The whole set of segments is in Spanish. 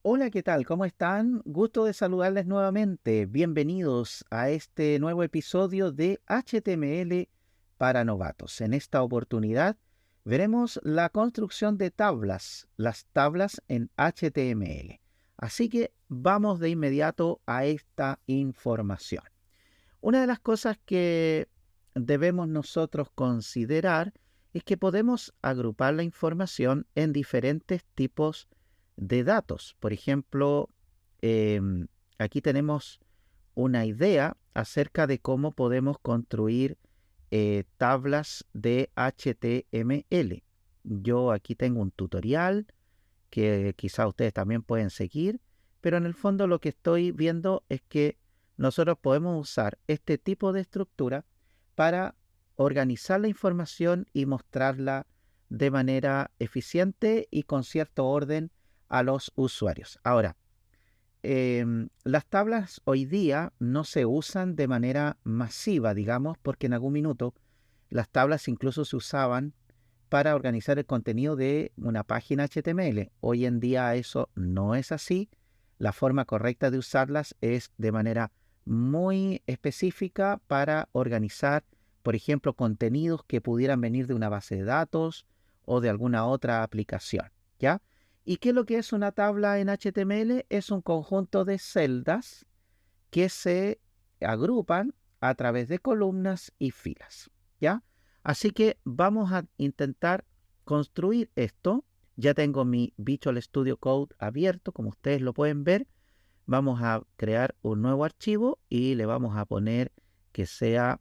Hola, ¿qué tal? ¿Cómo están? Gusto de saludarles nuevamente. Bienvenidos a este nuevo episodio de HTML para novatos. En esta oportunidad veremos la construcción de tablas, las tablas en HTML. Así que vamos de inmediato a esta información. Una de las cosas que debemos nosotros considerar es que podemos agrupar la información en diferentes tipos de datos. Por ejemplo, aquí tenemos una idea acerca de cómo podemos construir tablas de HTML. Yo aquí tengo un tutorial que quizá ustedes también pueden seguir, pero en el fondo lo que estoy viendo es que nosotros podemos usar este tipo de estructura para organizar la información y mostrarla de manera eficiente y con cierto orden a los usuarios. Ahora, las tablas hoy día no se usan de manera masiva, digamos, porque en algún minuto las tablas incluso se usaban para organizar el contenido de una página HTML. Hoy en día eso no es así. La forma correcta de usarlas es de manera muy específica para organizar, por ejemplo, contenidos que pudieran venir de una base de datos o de alguna otra aplicación, ¿ya? ¿Y qué es lo que es una tabla en HTML? Es un conjunto de celdas que se agrupan a través de columnas y filas, ¿ya? Así que vamos a intentar construir esto. Ya tengo mi Visual Studio Code abierto, como ustedes lo pueden ver. Vamos a crear un nuevo archivo y le vamos a poner que sea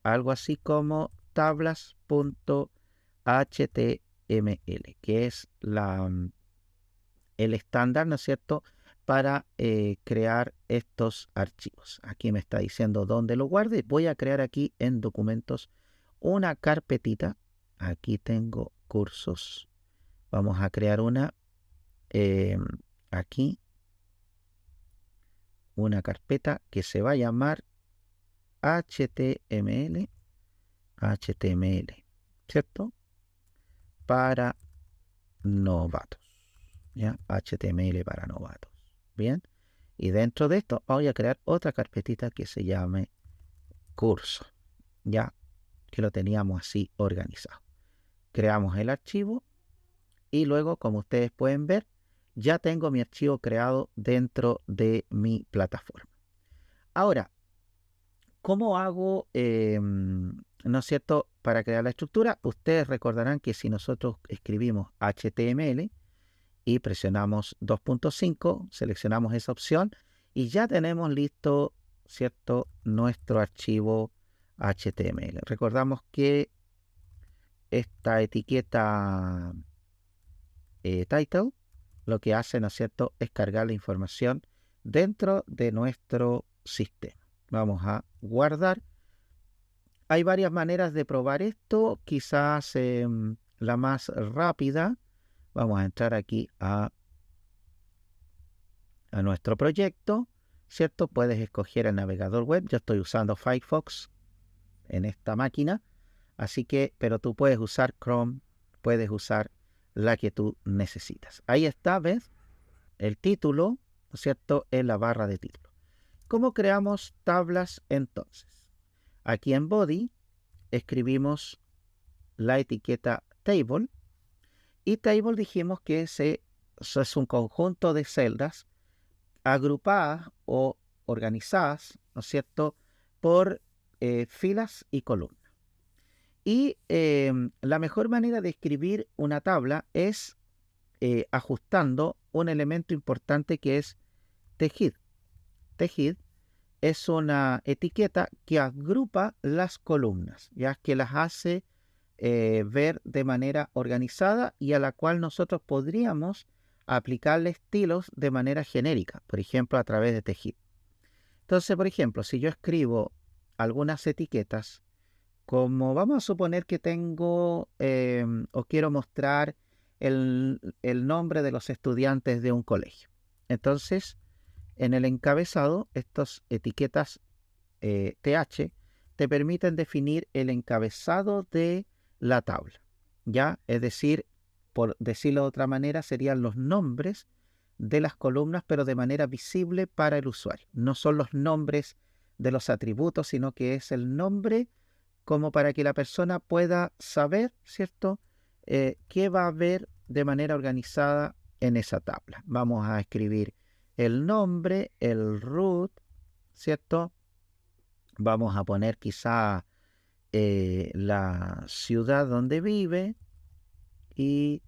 algo así como tablas.html, que es el estándar, ¿no es cierto?, para crear estos archivos. Aquí me está diciendo dónde lo guarde. Voy a crear aquí en documentos una carpetita. Aquí tengo cursos. Vamos a crear una eh, aquí, una carpeta que se va a llamar HTML, ¿cierto? Para novatos, ¿ya? HTML para novatos. Bien. Y dentro de esto voy a crear otra carpetita que se llame curso, ya que lo teníamos así organizado. Creamos el archivo y luego, como ustedes pueden ver, ya tengo mi archivo creado dentro de mi plataforma. Ahora, ¿cómo hago, no es cierto, para crear la estructura? Ustedes recordarán que si nosotros escribimos HTML y presionamos 2.5, seleccionamos esa opción y ya tenemos listo, ¿cierto?, nuestro archivo HTML. Recordamos que esta etiqueta title lo que hace, ¿no es cierto?, es cargar la información dentro de nuestro sistema. Vamos a guardar. Hay varias maneras de probar esto, quizás la más rápida. Vamos a entrar aquí a nuestro proyecto, ¿cierto? Puedes escoger el navegador web. Yo estoy usando Firefox en esta máquina, así que, pero tú puedes usar Chrome, puedes usar la que tú necesitas. Ahí está, ¿ves? El título, ¿no es cierto?, en la barra de título. ¿Cómo creamos tablas entonces? Aquí en Body escribimos la etiqueta Table y Table dijimos que eso es un conjunto de celdas agrupadas o organizadas, ¿no es cierto?, por filas y columnas. Y la mejor manera de escribir una tabla es ajustando un elemento importante que es tejido. Tejido es una etiqueta que agrupa las columnas, ya que las hace ver de manera organizada y a la cual nosotros podríamos aplicarle estilos de manera genérica, por ejemplo, a través de tejido. Entonces, por ejemplo, si yo escribo algunas etiquetas, como vamos a suponer que tengo o quiero mostrar el nombre de los estudiantes de un colegio. Entonces, en el encabezado, estas etiquetas TH te permiten definir el encabezado de la tabla, ¿ya? Es decir, por decirlo de otra manera, serían los nombres de las columnas, pero de manera visible para el usuario. No son los nombres de los atributos, sino que es el nombre como para que la persona pueda saber, ¿cierto?, qué va a ver de manera organizada en esa tabla. Vamos a escribir el nombre, el root, ¿cierto? Vamos a poner quizá la ciudad donde vive, y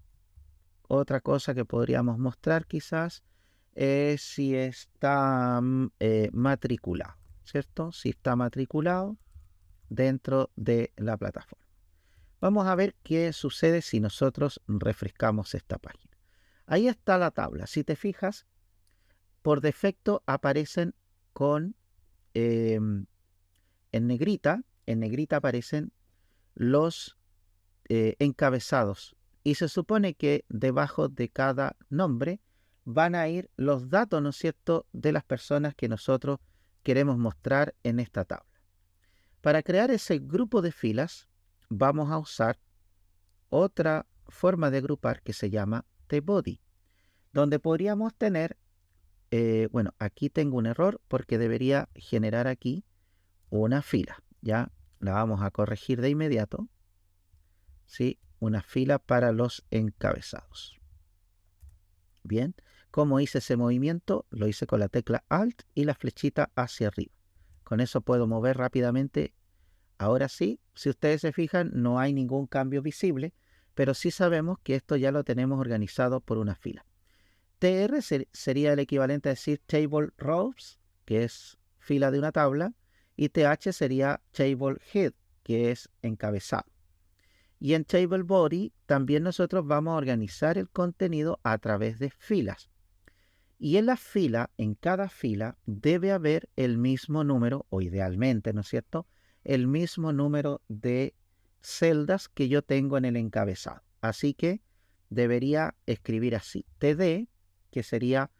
otra cosa que podríamos mostrar quizás es si está matriculado, ¿cierto? Si está matriculado dentro de la plataforma. Vamos a ver qué sucede si nosotros refrescamos esta página. Ahí está la tabla. Si te fijas, por defecto aparecen con en negrita aparecen los encabezados, y se supone que debajo de cada nombre van a ir los datos, ¿no es cierto?, de las personas que nosotros queremos mostrar en esta tabla. Para crear ese grupo de filas vamos a usar otra forma de agrupar que se llama tBody, donde podríamos tener, bueno, aquí tengo un error porque debería generar aquí una fila, ya la vamos a corregir de inmediato, ¿sí? Una fila para los encabezados. Bien, ¿cómo hice ese movimiento? Lo hice con la tecla Alt y la flechita hacia arriba. Con eso puedo mover rápidamente. Ahora sí, si ustedes se fijan, no hay ningún cambio visible, pero sí sabemos que esto ya lo tenemos organizado por una fila. TR sería el equivalente a decir Table Rows, que es fila de una tabla, y TH sería Table Head, que es encabezado. Y en Table Body también nosotros vamos a organizar el contenido a través de filas. Y en la fila, en cada fila, debe haber el mismo número, o idealmente, ¿no es cierto?, el mismo número de celdas que yo tengo en el encabezado. Así que debería escribir así, TD, que sería,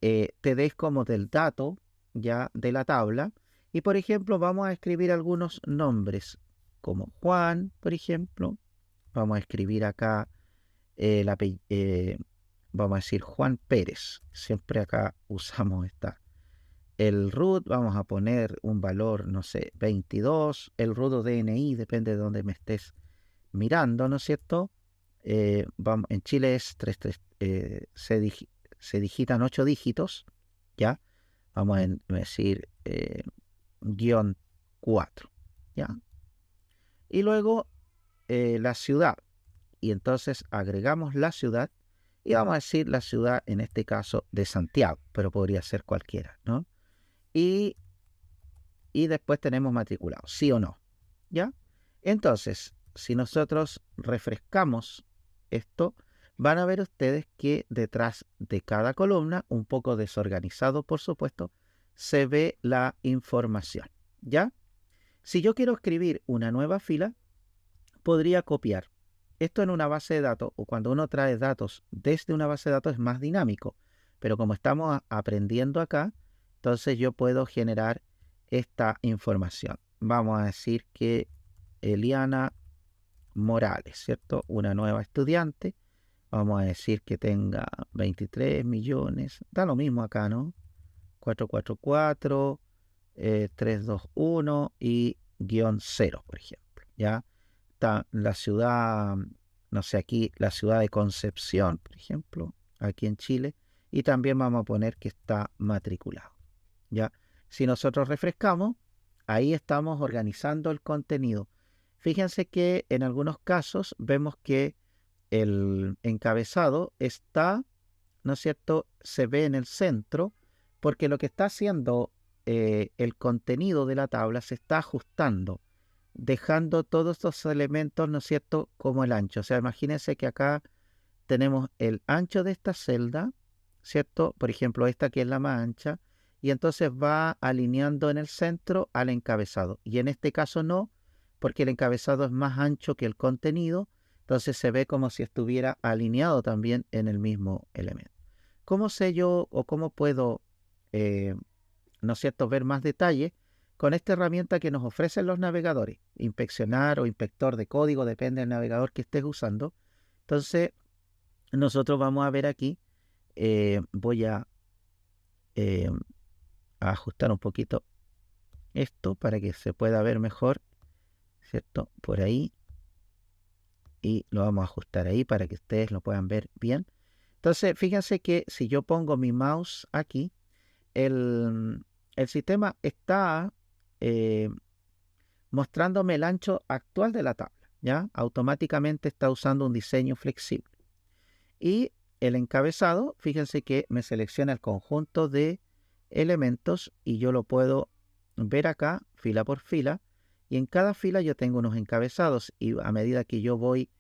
TD es como del dato ya de la tabla. Y por ejemplo, vamos a escribir algunos nombres, como Juan, por ejemplo. Vamos a escribir acá vamos a decir Juan Pérez. Siempre acá usamos esta. El root, vamos a poner un valor, no sé, 22. El root o DNI, depende de donde me estés mirando, ¿no es cierto? En Chile es 33, se digitan 8 dígitos, ¿ya? Vamos a decir guión 4, ¿ya? Y luego la ciudad. Y entonces agregamos la ciudad y vamos a decir la ciudad, en este caso, de Santiago, pero podría ser cualquiera, ¿no? Y después tenemos matriculado, sí o no, ¿ya? Entonces, si nosotros refrescamos esto, van a ver ustedes que detrás de cada columna, un poco desorganizado, por supuesto, se ve la información, ¿ya? Si yo quiero escribir una nueva fila, podría copiar esto en una base de datos, o cuando uno trae datos desde una base de datos es más dinámico, pero como estamos aprendiendo acá, entonces yo puedo generar esta información. Vamos a decir que Eliana Morales, ¿cierto? Una nueva estudiante. Vamos a decir que tenga 23 millones. Da lo mismo acá, ¿no? 444, 321 y guión 0, por ejemplo, ¿ya? Está la ciudad, no sé, aquí la ciudad de Concepción, por ejemplo, aquí en Chile, y también vamos a poner que está matriculado, ¿ya? Si nosotros refrescamos, ahí estamos organizando el contenido. Fíjense que en algunos casos vemos que el encabezado está, ¿no es cierto?, se ve en el centro, porque lo que está haciendo el contenido de la tabla se está ajustando, dejando todos estos elementos, ¿no es cierto?, como el ancho. O sea, imagínense que acá tenemos el ancho de esta celda, ¿cierto? Por ejemplo, esta que es la más ancha, y entonces va alineando en el centro al encabezado. Y en este caso no, porque el encabezado es más ancho que el contenido, entonces se ve como si estuviera alineado también en el mismo elemento. ¿Cómo sé yo o cómo puedo, no es cierto, ver más detalles? Con esta herramienta que nos ofrecen los navegadores, inspeccionar o inspector de código, depende del navegador que estés usando. Entonces, nosotros vamos a ver aquí voy eh, a ajustar un poquito esto para que se pueda ver mejor, ¿cierto? Por ahí. Y lo vamos a ajustar ahí para que ustedes lo puedan ver bien. Entonces, fíjense que si yo pongo mi mouse aquí, el sistema está eh, mostrándome el ancho actual de la tabla, ¿ya? Automáticamente está usando un diseño flexible. Y el encabezado, fíjense que me selecciona el conjunto de elementos y yo lo puedo ver acá, fila por fila, y en cada fila yo tengo unos encabezados y a medida que yo voy,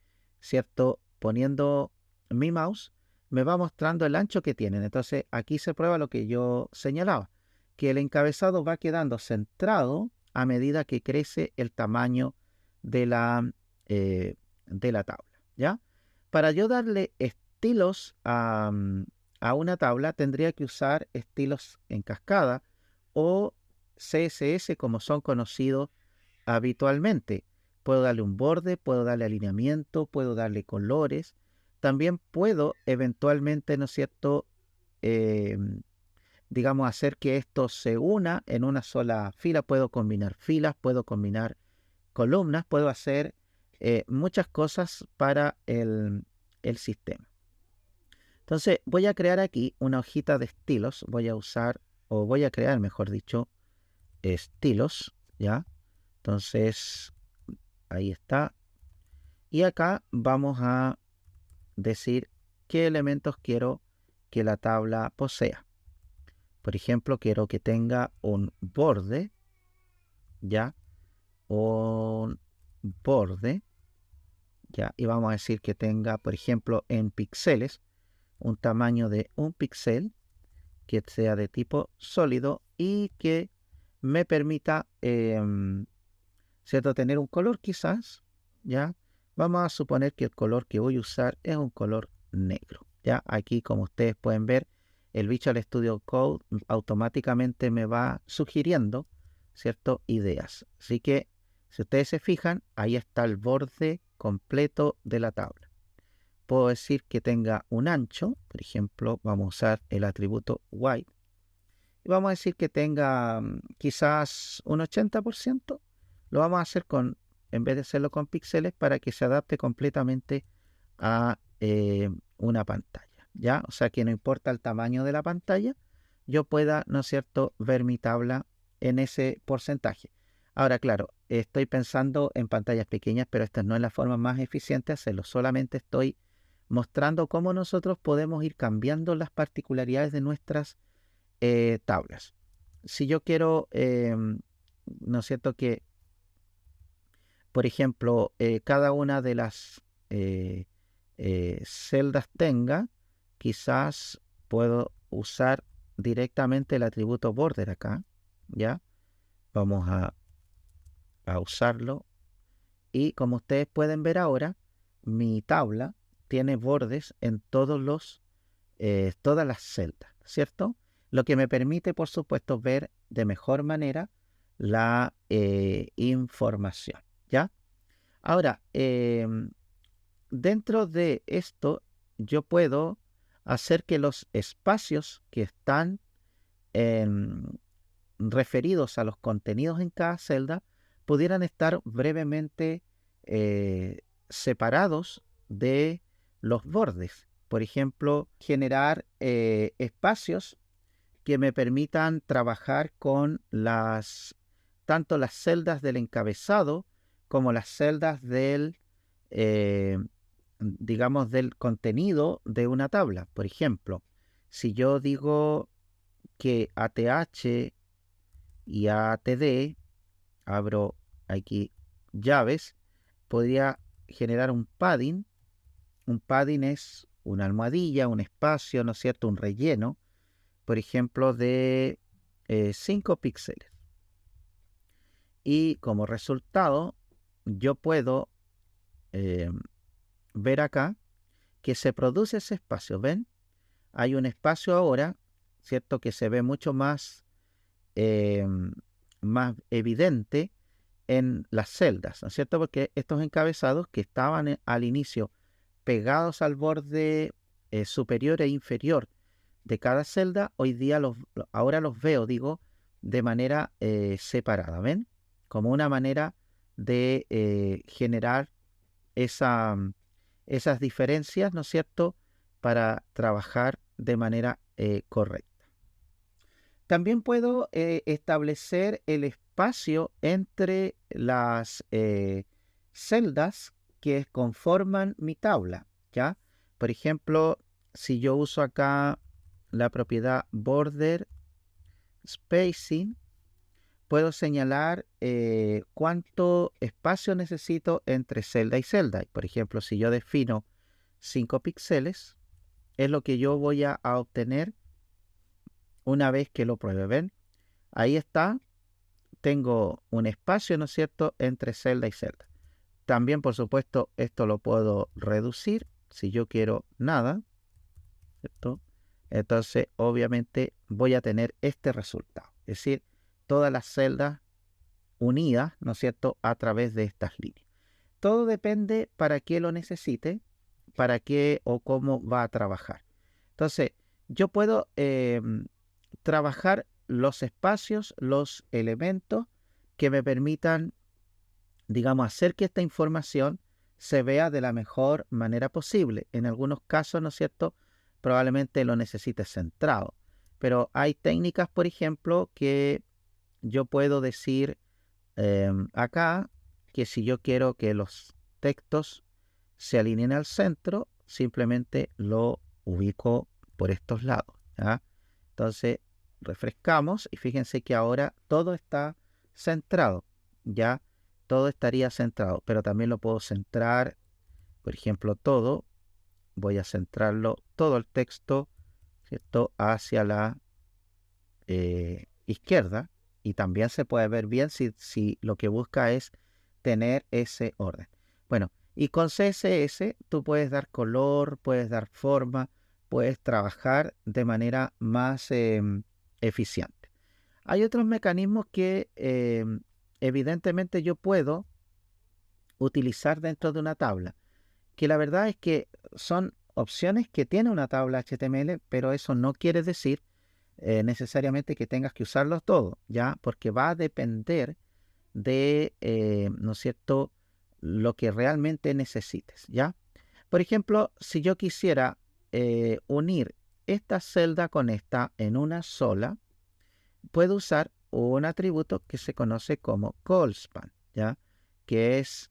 ¿cierto?, poniendo mi mouse, me va mostrando el ancho que tienen. Entonces aquí se prueba lo que yo señalaba, que el encabezado va quedando centrado a medida que crece el tamaño de la tabla, ¿ya? Para yo darle estilos a una tabla, tendría que usar estilos en cascada o CSS como son conocidos habitualmente. Puedo darle un borde, puedo darle alineamiento, puedo darle colores. También puedo eventualmente, ¿no es cierto?, eh, digamos, hacer que esto se una en una sola fila. Puedo combinar filas, puedo combinar columnas, puedo hacer muchas cosas para el sistema. Entonces voy a crear aquí una hojita de estilos. Voy a usar, o voy a crear, mejor dicho, estilos, ¿ya? Entonces, ahí está. Y acá vamos a decir qué elementos quiero que la tabla posea. Por ejemplo, quiero que tenga un borde, ¿ya? Un borde, ¿ya? Y vamos a decir que tenga, por ejemplo, en píxeles, un tamaño de un píxel, que sea de tipo sólido y que me permita, ¿cierto?, tener un color quizás, ¿ya? Vamos a suponer que el color que voy a usar es un color negro, ¿ya? Aquí, como ustedes pueden ver, el Visual Studio Code automáticamente me va sugiriendo, ¿cierto?, ideas. Así que, si ustedes se fijan, ahí está el borde completo de la tabla. Puedo decir que tenga un ancho, por ejemplo, vamos a usar el atributo white, y vamos a decir que tenga quizás un 80%. Lo vamos a hacer en vez de hacerlo con píxeles, para que se adapte completamente a una pantalla, ¿ya? O sea que no importa el tamaño de la pantalla, yo pueda, ¿no es cierto?, ver mi tabla en ese porcentaje. Ahora, claro, estoy pensando en pantallas pequeñas, pero esta no es la forma más eficiente de hacerlo. Solamente estoy mostrando cómo nosotros podemos ir cambiando las particularidades de nuestras tablas. Si yo quiero, ¿no es cierto?, que, por ejemplo, cada una de las celdas tenga, quizás puedo usar directamente el atributo border acá, ¿ya? Vamos a usarlo. Y como ustedes pueden ver ahora, mi tabla tiene bordes en todas las celdas, ¿cierto? Lo que me permite, por supuesto, ver de mejor manera la información, ¿ya? Ahora, dentro de esto, yo puedo hacer que los espacios que están referidos a los contenidos en cada celda pudieran estar brevemente separados de los bordes. Por ejemplo, generar espacios que me permitan trabajar con tanto las celdas del encabezado como las celdas eh, digamos, del contenido de una tabla. Por ejemplo, si yo digo que ATH y ATD, abro aquí llaves, podría generar un padding. Un padding es una almohadilla, un espacio, ¿no es cierto?, un relleno, por ejemplo, de 5 píxeles. Y como resultado, yo puedo ver acá que se produce ese espacio. ¿Ven? Hay un espacio ahora, ¿cierto?, que se ve mucho más evidente en las celdas, ¿no es cierto? Porque estos encabezados que estaban al inicio pegados al borde superior e inferior de cada celda, ahora los veo, digo, de manera separada, ¿ven? Como una manera de generar esas diferencias, ¿no es cierto?, para trabajar de manera correcta. También puedo establecer el espacio entre las celdas que conforman mi tabla, ¿ya? Por ejemplo, si yo uso acá la propiedad border spacing, puedo señalar cuánto espacio necesito entre celda y celda. Por ejemplo, si yo defino 5 píxeles, es lo que yo voy a obtener una vez que lo pruebe. ¿Ven? Ahí está. Tengo un espacio, ¿no es cierto?, entre celda y celda. También, por supuesto, esto lo puedo reducir si yo quiero nada, ¿cierto? Entonces, obviamente, voy a tener este resultado. Es decir, todas las celdas unidas, ¿no es cierto?, a través de estas líneas. Todo depende para qué lo necesite, para qué o cómo va a trabajar. Entonces, yo puedo trabajar los espacios, los elementos que me permitan, digamos, hacer que esta información se vea de la mejor manera posible. En algunos casos, ¿no es cierto?, probablemente lo necesite centrado. Pero hay técnicas, por ejemplo, que yo puedo decir acá que si yo quiero que los textos se alineen al centro, simplemente lo ubico por estos lados, ¿ya? Entonces, refrescamos y fíjense que ahora todo está centrado, ya todo estaría centrado, pero también lo puedo centrar, por ejemplo, voy a centrarlo, todo el texto, ¿cierto?, hacia la izquierda, y también se puede ver bien si lo que busca es tener ese orden. Bueno, y con CSS tú puedes dar color, puedes dar forma, puedes trabajar de manera más eficiente. Hay otros mecanismos que evidentemente yo puedo utilizar dentro de una tabla, que la verdad es que son opciones que tiene una tabla HTML, pero eso no quiere decir necesariamente que tengas que usarlos todos, ¿ya? Porque va a depender de, ¿no es cierto?, lo que realmente necesites, ¿ya? Por ejemplo, si yo quisiera unir esta celda con esta en una sola, puedo usar un atributo que se conoce como callspan, ¿ya? Que es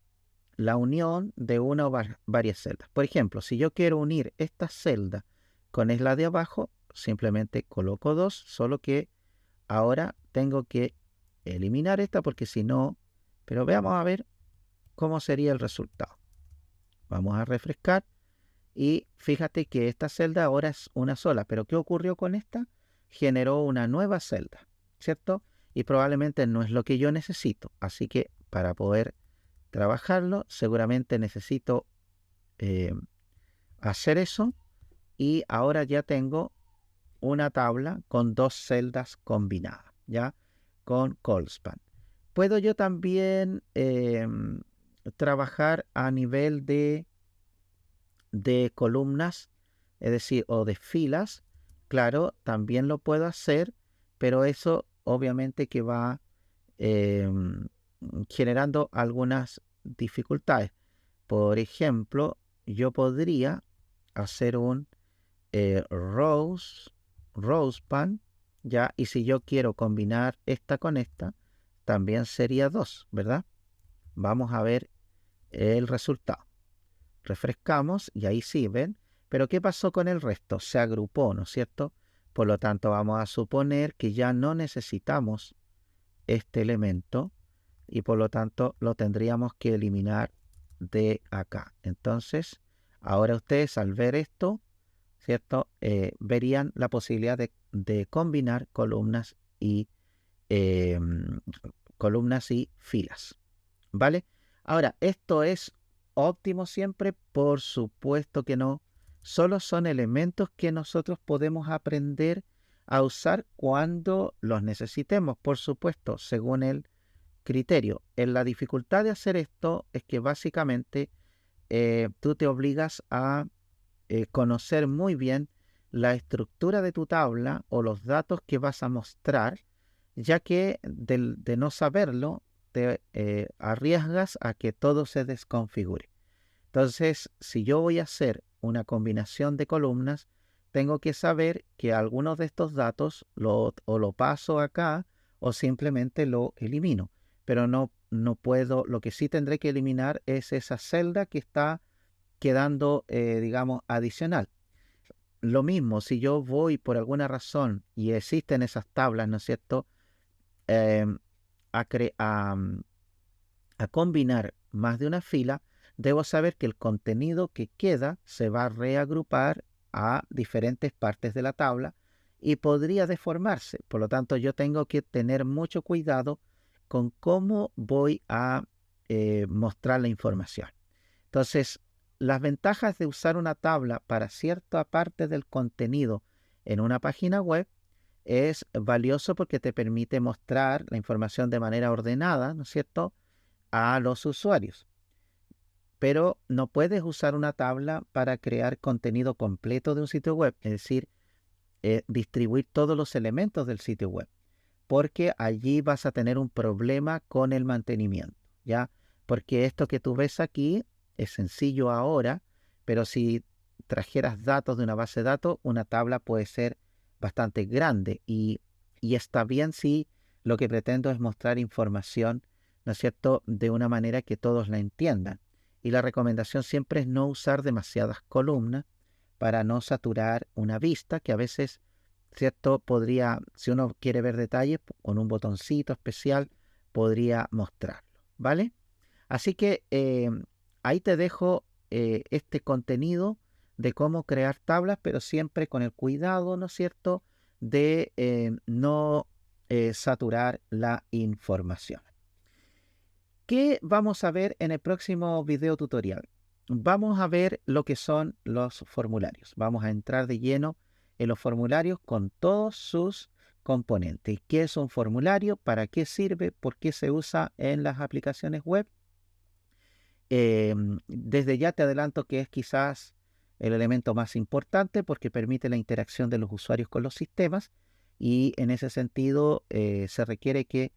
la unión de una o varias celdas. Por ejemplo, si yo quiero unir esta celda con la de abajo, simplemente coloco 2, solo que ahora tengo que eliminar esta porque si no, pero veamos a ver cómo sería el resultado. Vamos a refrescar y fíjate que esta celda ahora es una sola, pero ¿qué ocurrió con esta? Generó una nueva celda, ¿cierto? Y probablemente no es lo que yo necesito, así que para poder trabajarlo seguramente necesito hacer eso, y ahora ya tengo una tabla con 2 celdas combinadas, ¿ya? Con callspan. Puedo yo también trabajar a nivel de columnas, es decir, o de filas. Claro, también lo puedo hacer, pero eso obviamente que va generando algunas dificultades. Por ejemplo, yo podría hacer un rowspan, ¿ya? Y si yo quiero combinar esta con esta, también sería 2, ¿verdad? Vamos a ver el resultado. Refrescamos y ahí sí, ¿ven? Pero ¿qué pasó con el resto? Se agrupó, ¿no es cierto? Por lo tanto, vamos a suponer que ya no necesitamos este elemento y por lo tanto lo tendríamos que eliminar de acá. Entonces, ahora ustedes al ver esto, ¿cierto? Verían la posibilidad de combinar eh, columnas y filas, ¿vale? Ahora, ¿esto es óptimo siempre? Por supuesto que no. Solo son elementos que nosotros podemos aprender a usar cuando los necesitemos, por supuesto, según el criterio. La dificultad de hacer esto es que básicamente tú te obligas a conocer muy bien la estructura de tu tabla o los datos que vas a mostrar, ya que de no saberlo, te arriesgas a que todo se desconfigure. Entonces, si yo voy a hacer una combinación de columnas, tengo que saber que algunos de estos datos o lo paso acá o simplemente lo elimino. Pero no puedo, lo que sí tendré que eliminar es esa celda que está quedando, digamos, adicional. Lo mismo, si yo voy por alguna razón y existen esas tablas, ¿no es cierto? Em, a, a combinar más de una fila, debo saber que el contenido que queda se va a reagrupar a diferentes partes de la tabla y podría deformarse. Por lo tanto, yo tengo que tener mucho cuidado con cómo voy a mostrar la información. Entonces, las ventajas de usar una tabla para cierta parte del contenido en una página web es valioso porque te permite mostrar la información de manera ordenada, ¿no es cierto?, a los usuarios. Pero no puedes usar una tabla para crear contenido completo de un sitio web, es decir, distribuir todos los elementos del sitio web, porque allí vas a tener un problema con el mantenimiento, ¿ya? Porque esto que tú ves aquí es sencillo ahora, pero si trajeras datos de una base de datos, una tabla puede ser bastante grande y está bien si lo que pretendo es mostrar información, ¿no es cierto?, de una manera que todos la entiendan. Y la recomendación siempre es no usar demasiadas columnas para no saturar una vista que a veces, ¿cierto? Podría, si uno quiere ver detalles, con un botoncito especial, podría mostrarlo, ¿vale? Así que ahí te dejo este contenido de cómo crear tablas, pero siempre con el cuidado, ¿no es cierto?, de no saturar la información. ¿Qué vamos a ver en el próximo video tutorial? Vamos a ver lo que son los formularios. Vamos a entrar de lleno en los formularios con todos sus componentes. ¿Qué es un formulario? ¿Para qué sirve? ¿Por qué se usa en las aplicaciones web? Desde ya te adelanto que es quizás el elemento más importante porque permite la interacción de los usuarios con los sistemas y en ese sentido se requiere que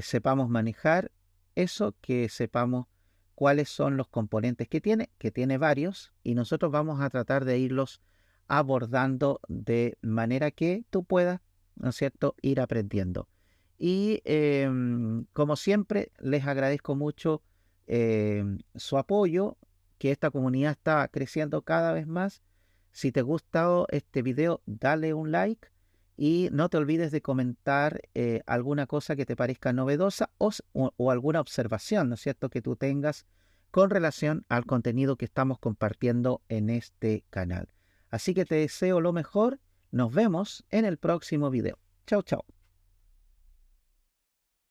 sepamos manejar eso, que sepamos cuáles son los componentes que tiene varios y nosotros vamos a tratar de irlos abordando de manera que tú puedas, ¿no es cierto?, ir aprendiendo. Y como siempre, les agradezco mucho su apoyo, que esta comunidad está creciendo cada vez más. Si te ha gustado este video, dale un like y no te olvides de comentar alguna cosa que te parezca novedosa o alguna observación, ¿no es cierto?, que tú tengas con relación al contenido que estamos compartiendo en este canal. Así que te deseo lo mejor. Nos vemos en el próximo video. Chao, chao.